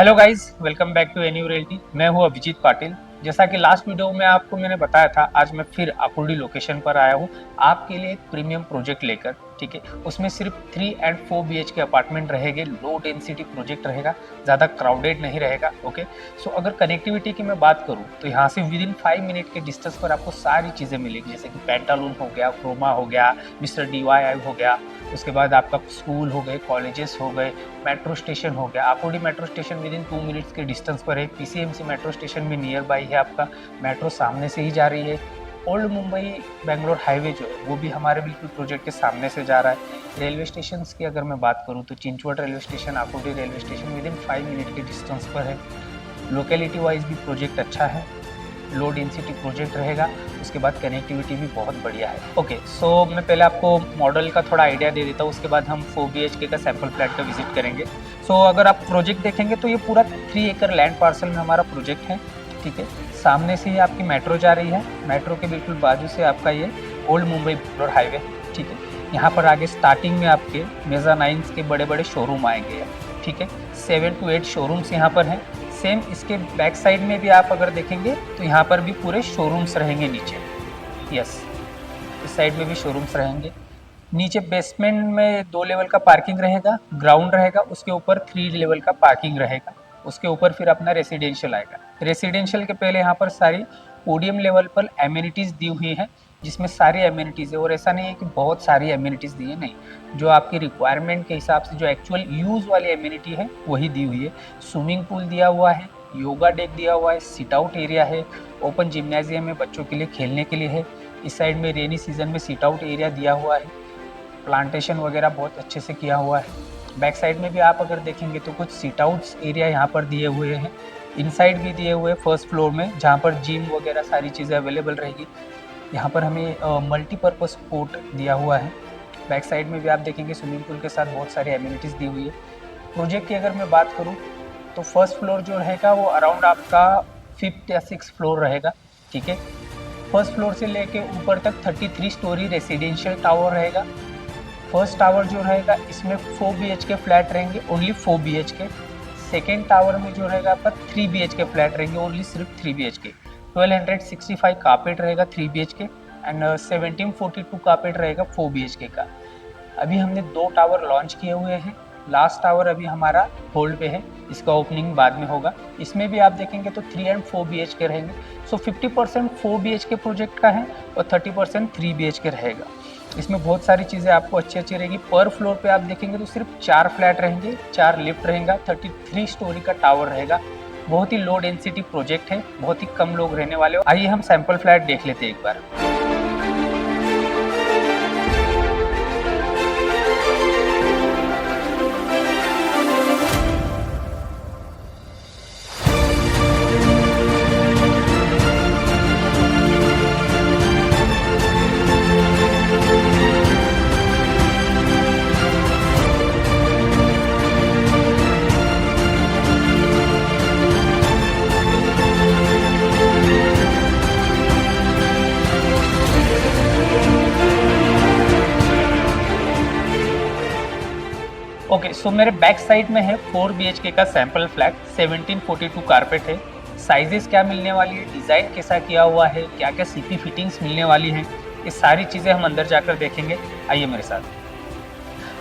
Hello guys, welcome back to Anew Realty. मैं हूं अभिजीत पाटिल। जैसा कि लास्ट वीडियो में आपको मैंने बताया था, आज मैं फिर आकुर्डी लोकेशन पर आया हूं आपके लिए एक प्रीमियम प्रोजेक्ट लेकर। ठीक है, उसमें सिर्फ 3 एंड 4 BH के अपार्टमेंट रहेंगे। लो डेंसिटी प्रोजेक्ट रहेगा, ज़्यादा क्राउडेड नहीं रहेगा। ओके, सो अगर कनेक्टिविटी की मैं बात करूँ तो यहाँ से विद इन 5 मिनट के डिस्टेंस पर आपको सारी चीज़ें मिलेगी, जैसे कि पेंटालून हो गया, क्रोमा हो गया, मिस्टर DIY हो गया, उसके बाद आपका स्कूल हो गए, कॉलेजेस हो गए, मेट्रो स्टेशन हो गया। Akurdi metro station with in 2 minutes के डिस्टेंस पर है। PCMC मेट्रो स्टेशन भी नियर बाई है, आपका मेट्रो सामने से ही जा रही है। ओल्ड मुंबई बेंगलोर हाईवे जो है वो भी हमारे बिल्कुल प्रोजेक्ट के सामने से जा रहा है। रेलवे स्टेशन की अगर मैं बात करूँ तो Chinchwad railway station, Akurdi railway station with in 5 minute के डिस्टेंस पर है। लोकेलिटी वाइज भी प्रोजेक्ट अच्छा है, लो डेंसिटी प्रोजेक्ट रहेगा। उसके बाद कनेक्टिविटी भी बहुत बढ़िया है। ओके, सो मैं पहले आपको मॉडल का थोड़ा आइडिया दे देता हूँ, उसके बाद हम 4 BHK का सैम्पल फ्लैट का विजिट करेंगे। सो अगर आप प्रोजेक्ट देखेंगे तो ये पूरा 3 एकड़ लैंड पार्सल में हमारा प्रोजेक्ट है। ठीक है, सामने से ही आपकी मेट्रो जा रही है, मेट्रो के बिल्कुल बाजू से आपका ये ओल्ड मुंबई बेंगलोर हाईवे। ठीक है, यहाँ पर आगे स्टार्टिंग में आपके मेज़ानाइन्स के बड़े बड़े शोरूम आएंगे। ठीक है, 7 to 8 शोरूम्स यहाँ पर हैं। सेम इसके बैक साइड में भी आप अगर देखेंगे तो यहाँ पर भी पूरे शोरूम्स रहेंगे नीचे। यस, इस साइड में भी शोरूम्स रहेंगे। नीचे बेसमेंट में 2 लेवल का पार्किंग रहेगा, ग्राउंड रहेगा, उसके ऊपर 3 लेवल का पार्किंग रहेगा। उसके ऊपर फिर अपना रेसिडेंशियल आएगा। रेसिडेंशियल के पहले यहाँ पर सारी पोडियम लेवल पर एम्यूनिटीज़ दी हुई है, जिसमें सारी एम्यूनिटीज़ है। और ऐसा नहीं है कि बहुत सारी एम्यूनिटीज़ दी है, नहीं, जो आपकी रिक्वायरमेंट के हिसाब से जो एक्चुअल यूज़ वाली एम्यूनिटी है वही दी हुई है। स्विमिंग पूल दिया हुआ है, योगा डेक दिया हुआ है, सिट आउट एरिया है, ओपन जिम्नाजियम है बच्चों के लिए खेलने के लिए है। इस साइड में रेनी सीजन में सिट आउट एरिया दिया हुआ है, प्लांटेशन वगैरह बहुत अच्छे से किया हुआ है। बैक साइड में भी आप अगर देखेंगे तो कुछ सिट आउट्स एरिया यहाँ पर दिए हुए हैं, इनसाइड भी दिए हुए फर्स्ट फ्लोर में, जहाँ पर जिम वगैरह सारी चीज़ें अवेलेबल रहेगी। यहाँ पर हमें मल्टीपर्पज़ कोर्ट दिया हुआ है। बैक साइड में भी आप देखेंगे स्विमिंग पूल के साथ बहुत सारी एम्यूनिटीज़ दी हुई है। प्रोजेक्ट की अगर मैं बात करूँ तो फर्स्ट फ्लोर जो रहेगा वो अराउंड आपका 5th या 6th फ्लोर रहेगा। ठीक है, फर्स्ट फ्लोर से लेके ऊपर तक 33 स्टोरी रेसिडेंशियल टावर रहेगा। फर्स्ट टावर जो रहेगा इसमें 4 BHK फ्लैट रहेंगे, ओनली 4 BHK। सेकेंड टावर में जो रहेगा आपका 3 BHK फ्लैट रहेंगे, ओनली सिर्फ 3 BHK। 1265 कारपेट रहेगा 3 BHK एंड 1742 कारपेट रहेगा 4 BHK का। अभी हमने 2 टावर लॉन्च किए हुए हैं, लास्ट टावर अभी हमारा होल्ड पे है, इसका ओपनिंग बाद में होगा। इसमें भी आप देखेंगे तो 3 एंड 4 BHK रहेंगे। सो 50% 4 BHK प्रोजेक्ट का है और 30% 3 BHK रहेगा। इसमें बहुत सारी चीज़ें आपको अच्छी रहेगी। पर फ्लोर पे आप देखेंगे तो सिर्फ 4 फ्लैट रहेंगे, 4 लिफ्ट रहेगा, 33 स्टोरी का टावर रहेगा। बहुत ही लो डेंसिटी प्रोजेक्ट है, बहुत ही कम लोग रहने वाले हो। आइए हम सैंपल फ्लैट देख लेते हैं एक बार। ओके, सो मेरे बैक साइड में है 4 BHK का सैंपल फ्लैट, 1742 कारपेट है। साइजेस क्या मिलने वाली है, डिज़ाइन कैसा किया हुआ है, क्या क्या CP फिटिंग्स मिलने वाली हैं, ये सारी चीज़ें हम अंदर जाकर देखेंगे। आइए मेरे साथ।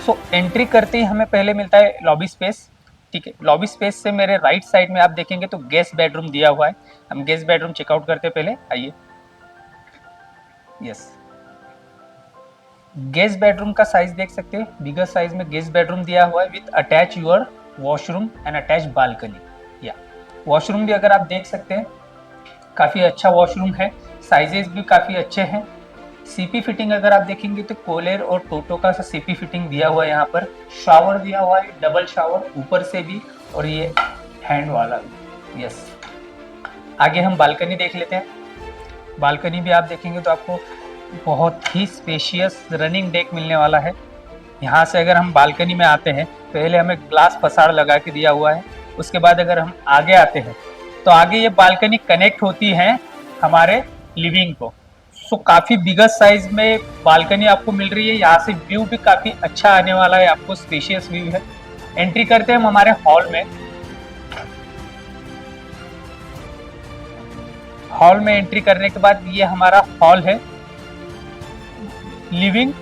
सो एंट्री करते ही हमें पहले मिलता है लॉबी स्पेस। ठीक है, लॉबी स्पेस से मेरे राइट साइड में आप देखेंगे तो गेस्ट बेडरूम दिया हुआ है। हम गेस्ट बेडरूम चेकआउट करते हैं पहले, आइए। यस, गेस्ट बेडरूम का साइज देख सकते हैं, बिगर साइज में गेस्ट बेडरूम दिया हुआ है with attach your washroom and attach balcony. या वॉशरूम भी अगर आप देख सकते हैं काफ़ी अच्छा वॉशरूम है, साइजेस भी काफ़ी अच्छे हैं। CP फिटिंग अगर आप देखेंगे तो कोलेर और टोटो का CP फिटिंग दिया हुआ है। यहाँ पर शावर दिया हुआ है, डबल शावर ऊपर से भी और ये हैंड वाला भी। यस, आगे हम बालकनी देख लेते हैं। बालकनी भी आप देखेंगे तो आपको बहुत ही स्पेशियस रनिंग डेक मिलने वाला है। यहाँ से अगर हम बालकनी में आते हैं, पहले हमें ग्लास फसाड़ लगा के दिया हुआ है। उसके बाद अगर हम आगे आते हैं तो आगे ये बालकनी कनेक्ट होती है हमारे लिविंग को। सो काफ़ी बिगर साइज में बालकनी आपको मिल रही है। यहाँ से व्यू भी काफ़ी अच्छा आने वाला है, आपको स्पेशियस व्यू है। एंट्री करते हैं हम हमारे हॉल में। हॉल में एंट्री करने के बाद ये हमारा हॉल है। लिविंग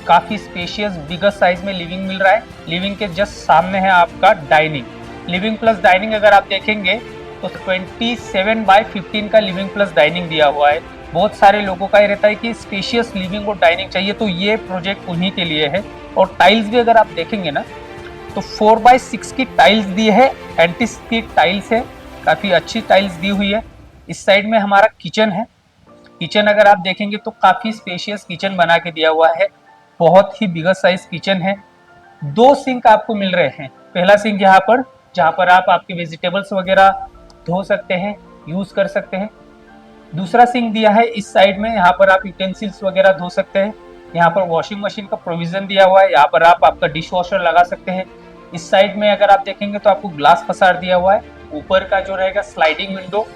काफी स्पेशियस बिगर साइज में लिविंग मिल रहा है। लिविंग के जस्ट सामने है आपका डाइनिंग। लिविंग प्लस डाइनिंग अगर आप देखेंगे तो 27/15 का लिविंग प्लस डाइनिंग दिया हुआ है। बहुत सारे लोगों का ये रहता है कि स्पेशियस लिविंग और डाइनिंग चाहिए, तो ये प्रोजेक्ट उन्हीं के लिए है। और टाइल्स भी अगर आप देखेंगे ना तो 4/6 की टाइल्स दी है, एंटिस की टाइल्स है, काफी अच्छी टाइल्स दी हुई है। इस साइड में हमारा किचन है। किचन अगर आप देखेंगे तो काफी स्पेशियस किचन बना के दिया हुआ है, बहुत ही बिगर साइज किचन है। 2 सिंक आपको मिल रहे हैं। पहला सिंक यहाँ पर, जहाँ पर आप आपके वेजिटेबल्स वगैरह धो सकते हैं, यूज कर सकते हैं। दूसरा सिंक दिया है इस साइड में, यहाँ पर आप यूटेंसिल्स वगैरह धो सकते हैं। यहाँ पर वॉशिंग मशीन का प्रोविजन दिया हुआ है, यहाँ पर आप आपका डिश वॉशर लगा सकते हैं। इस साइड में अगर आप देखेंगे तो आपको ग्लास फसार दिया हुआ है। ऊपर का जो रहेगा स्लाइडिंग विंडो,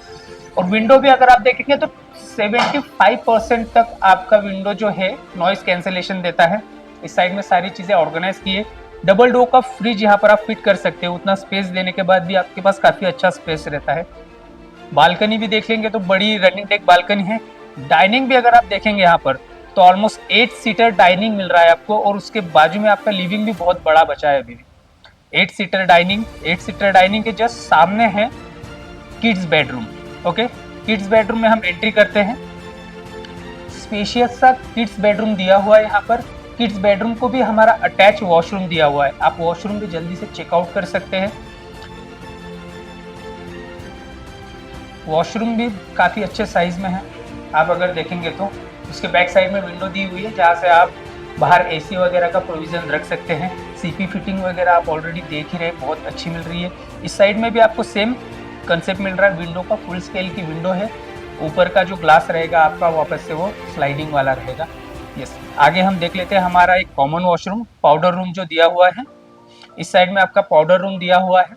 और विंडो भी अगर आप देखेंगे तो 75% तक आपका विंडो जो है नॉइस कैंसलेशन देता है। इस साइड में सारी चीजें ऑर्गेनाइज की है। डबल डोर का फ्रिज यहाँ पर आप फिट कर सकते हो। उतना स्पेस देने के बाद भी आपके पास काफी अच्छा स्पेस रहता है। बालकनी भी देख लेंगे तो बड़ी रनिंग डेक बालकनी है। डाइनिंग भी अगर आप देखेंगे यहाँ पर तो ऑलमोस्ट 8 सीटर डाइनिंग मिल रहा है आपको, और उसके बाजू में आपका लिविंग भी बहुत बड़ा बचा है अभी भी। 8 सीटर डाइनिंग के जस्ट सामने है kids bedroom. Okay, kids bedroom में हम एंट्री करते हैं। स्पेशियस सा किड्स बेडरूम दिया हुआ है यहाँ पर। किड्स बेडरूम को भी हमारा अटैच वॉशरूम दिया हुआ है। आप वॉशरूम भी जल्दी से चेकआउट कर सकते हैं। वॉशरूम भी काफी अच्छे साइज में है। आप अगर देखेंगे तो उसके बैक साइड में विंडो दी हुई है, जहाँ से आप बाहर एसी वगैरह का प्रोविजन रख सकते हैं। सीपी फिटिंग वगैरह आप ऑलरेडी देख ही रहे, बहुत अच्छी मिल रही है। इस साइड में भी आपको सेम कंसेप्ट मिल रहा है। विंडो का फुल स्केल की विंडो है। ऊपर का जो ग्लास रहेगा आपका वापस से वो स्लाइडिंग वाला रहेगा। यस, आगे हम देख लेते हैं हमारा एक कॉमन वॉशरूम, पाउडर रूम जो दिया हुआ है। इस साइड में आपका पाउडर रूम दिया हुआ है।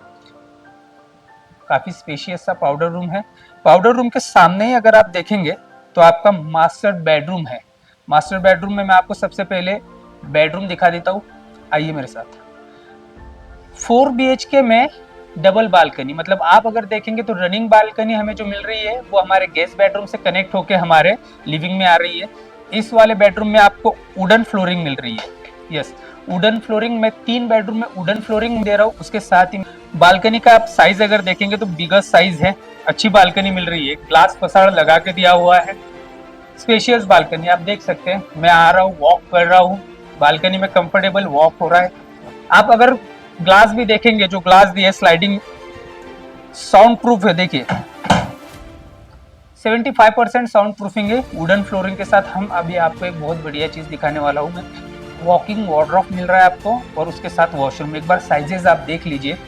काफी स्पेशियस सा पाउडर रूम है। पाउडर रूम के सामने ही अगर आप देखेंगे तो आपका मास्टर बेडरूम है। मास्टर बेडरूम में मैं आपको सबसे पहले बेडरूम दिखा देता हूँ, आइए मेरे साथ। 4 BHK में डबल बालकनी, मतलब आप अगर देखेंगे तो रनिंग बालकनी हमें जो मिल रही है वो हमारे गेस्ट बेडरूम से कनेक्ट होकर हमारे लिविंग में आ रही है। इस वाले बेडरूम में आपको वुडन फ्लोरिंग मिल रही है। यस, वुडन फ्लोरिंग में 3 बेडरूम में वुडन फ्लोरिंग दे रहा हूँ। उसके साथ ही बालकनी का आप साइज अगर देखेंगे तो बिगर साइज है, अच्छी बालकनी मिल रही है। ग्लास फसाड़ लगा के दिया हुआ है। स्पेशियस बालकनी आप देख सकते हैं। मैं आ रहा हूँ, वॉक कर रहा हूँ, बालकनी में कंफर्टेबल वॉक हो रहा है। आप अगर ग्लास भी देखेंगे, जो ग्लास दी है स्लाइडिंग साउंड प्रूफ है, देखिए 75% साउंड प्रूफिंग है। वुडन फ्लोरिंग के साथ हम अभी आपको एक बहुत बढ़िया चीज दिखाने वाला हूँ मैं। वॉकिंग वार्डरोब मिल रहा है आपको, और उसके साथ वॉशरूम। एक बार साइजेस आप देख लीजिए।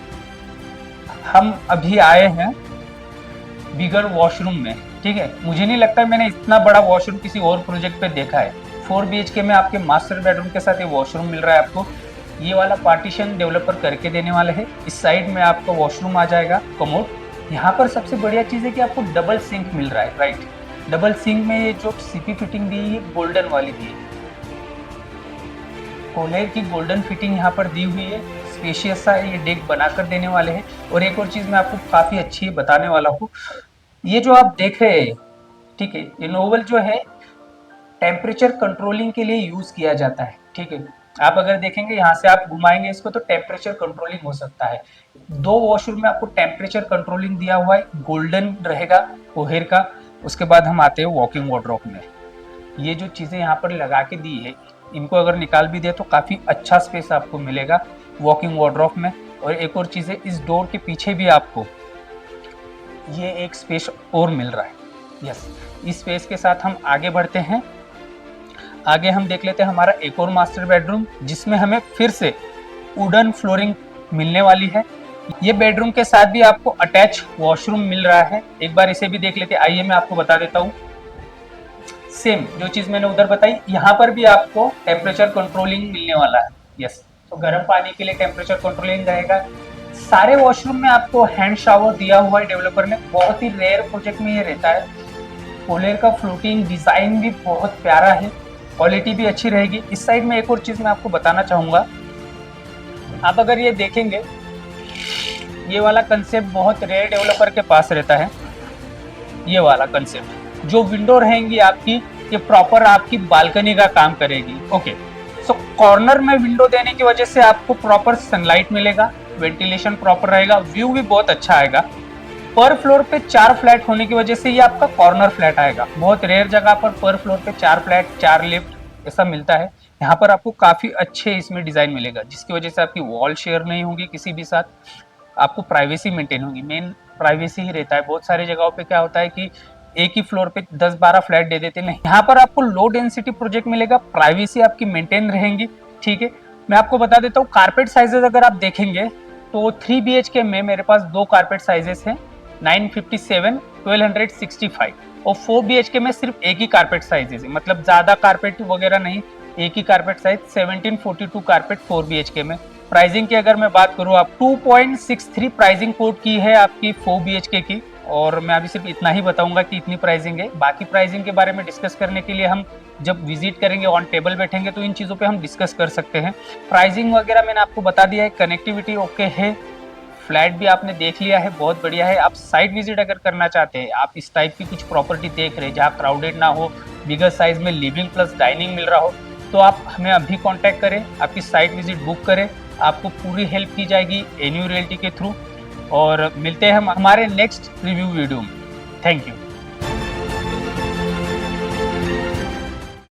हम अभी आए हैं बिगर वॉशरूम में, ठीक है। मुझे नहीं लगता मैंने इतना बड़ा वॉशरूम किसी और प्रोजेक्ट पे देखा है। 4 BHK में आपके मास्टर बेडरूम के साथ ये वॉशरूम मिल रहा है आपको। ये वाला पार्टीशन डेवलपर करके देने वाले हैं। इस साइड में आपको वॉशरूम आ जाएगा, कमोड। यहाँ पर सबसे बढ़िया चीज़ है कि आपको डबल सिंक मिल रहा है, राइट। डबल सिंक में ये जो सीपी फिटिंग दी है गोल्डन वाली दी है, कोलेर की गोल्डन फिटिंग यहाँ पर दी हुई है। स्पेशियस सा ये डेक बनाकर देने वाले हैं। और एक और चीज़ मैं आपको काफ़ी अच्छी बताने वाला हूँ। ये जो आप देख रहे हैं, ठीक है, ये नोवल जो है टेम्परेचर कंट्रोलिंग के लिए यूज किया जाता है, ठीक है। आप अगर देखेंगे यहाँ से आप घुमाएंगे इसको तो टेम्परेचर कंट्रोलिंग हो सकता है। 2 वॉशरूम में आपको टेम्परेचर कंट्रोलिंग दिया हुआ है, गोल्डन रहेगा कोहेर का। उसके बाद हम आते हैं वॉकिंग वार्डरोब में। ये जो चीजें यहाँ पर लगा के दी है, इनको अगर निकाल भी दे तो काफी अच्छा स्पेस आपको मिलेगा वॉकिंग वार्डरोब में। और एक और चीज है, इस डोर के पीछे भी आपको ये एक स्पेस और मिल रहा है। यस, इस स्पेस के साथ हम आगे बढ़ते हैं। आगे हम देख लेते हैं हमारा एक और मास्टर बेडरूम, जिसमें हमें फिर से वुडन फ्लोरिंग मिलने वाली है। ये बेडरूम के साथ भी आपको अटैच वॉशरूम मिल रहा है। एक बार इसे भी देख लेते हैं, आइए मैं आपको बता देता हूँ। सेम जो चीज मैंने उधर बताई, यहाँ पर भी आपको टेम्परेचर कंट्रोलिंग मिलने वाला है। यस, तो गर्म पानी के लिए टेम्परेचर कंट्रोलिंग रहेगा। सारे वॉशरूम में आपको हैंड शावर दिया हुआ है डेवलपर ने। बहुत ही रेयर प्रोजेक्ट में ये रहता है। कोलेर का फ्लोटिंग डिजाइन भी बहुत प्यारा है, क्वालिटी भी अच्छी रहेगी। इस साइड में एक और चीज मैं आपको बताना चाहूंगा। आप अगर ये देखेंगे, ये वाला कंसेप्ट बहुत रेयर डेवलपर के पास रहता है। ये वाला कंसेप्ट। जो विंडो रहेंगी आपकी, ये प्रॉपर आपकी बालकनी का काम करेगी। ओके, सो कॉर्नर में विंडो देने की वजह से आपको प्रॉपर सनलाइट मिलेगा, वेंटिलेशन प्रॉपर रहेगा, व्यू भी बहुत अच्छा आएगा। पर फ्लोर पे 4 फ्लैट होने की वजह से ये आपका कॉर्नर फ्लैट आएगा। बहुत रेयर जगह पर फ्लोर पे 4 फ्लैट 4 लिफ्ट ऐसा मिलता है। यहाँ पर आपको काफी अच्छे इसमें डिजाइन मिलेगा, जिसकी वजह से आपकी वॉल शेयर नहीं होगी किसी भी साथ, आपको प्राइवेसी मेंटेन होगी। मेन प्राइवेसी ही रहता है। बहुत सारी जगहों पे क्या होता है कि एक ही फ्लोर पे 10-12 फ्लैट दे देते, नहीं, यहाँ पर आपको लो डेंसिटी प्रोजेक्ट मिलेगा, प्राइवेसी आपकी मेंटेन रहेंगी। ठीक है, मैं आपको बता देता हूँ कारपेट साइजेस अगर आप देखेंगे तो 3 BHK में मेरे पास 2 कारपेट साइजेस हैं, 957, 1265, और 4 BHK में सिर्फ एक ही कारपेट साइजेस है, मतलब ज्यादा कारपेट वगैरह नहीं, एक ही कारपेट साइज 1742 कारपेट 4 BHK में। प्राइसिंग की अगर मैं बात करूँ, आप 2.63 प्राइसिंग कोड की है आपकी 4 BHK की, और मैं अभी सिर्फ इतना ही बताऊंगा कि इतनी प्राइसिंग है। बाकी प्राइसिंग के बारे में डिस्कस करने के लिए हम जब विजिट करेंगे, ऑन टेबल बैठेंगे, तो इन चीज़ों पे हम डिस्कस कर सकते हैं। प्राइसिंग वगैरह मैंने आपको बता दिया है, कनेक्टिविटी ओके है, फ्लैट भी आपने देख लिया है, बहुत बढ़िया है। आप साइट विजिट अगर करना चाहते हैं, आप इस टाइप की कुछ प्रॉपर्टी देख रहे हैं जहाँ क्राउडेड ना हो, बिगर साइज में लिविंग प्लस डाइनिंग मिल रहा हो, तो आप हमें अभी कांटेक्ट करें, आपकी साइट विजिट बुक करें, आपको पूरी हेल्प की जाएगी एन्यू रियल्टी के थ्रू। और मिलते हैं हम हमारे नेक्स्ट रिव्यू वीडियो में। Thank you.